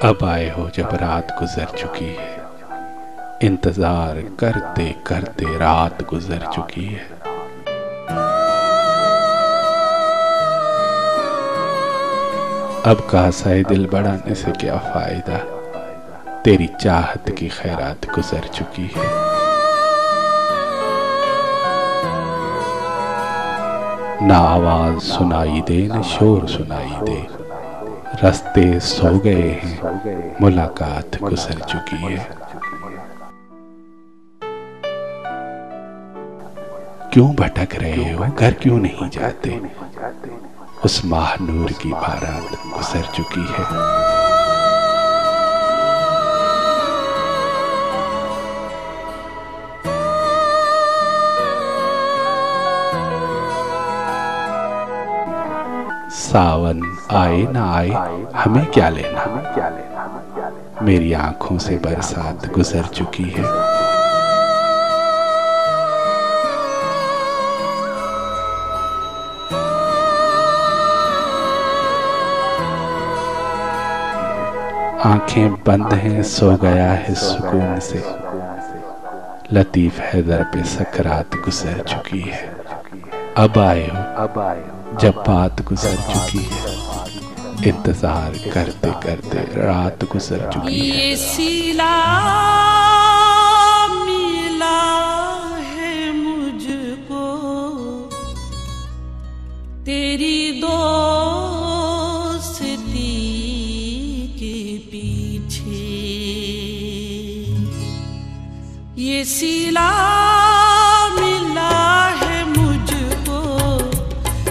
अब आए हो जब रात गुजर चुकी है, इंतजार करते करते रात गुजर चुकी है। अब कासाए दिल बढ़ाने से क्या फायदा, तेरी चाहत की खैरात गुजर चुकी है। ना आवाज सुनाई दे न शोर सुनाई दे, रास्ते सो गए हैं, मुलाकात गुजर चुकी है। क्यों भटक रहे हो, घर क्यों नहीं जाते, उस माह नूर की बारात गुजर चुकी है। सावन आए ना आए हमें क्या लेना, मेरी आंखों से बरसात गुजर चुकी है। आंखें बंद हैं, सो गया है सुकून से, लतीफ हैदर पे सकरात गुजर चुकी है। अब आए हो जब बात गुजर चुकी है, इंतजार करते करते रात गुजर चुकी है। ये सिला मिला है मुझको तेरी दोस्ती के पीछे, ये सिला मिला है मुझको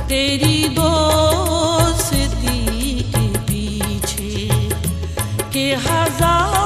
तेरी दोस्ती के पीछे के हजार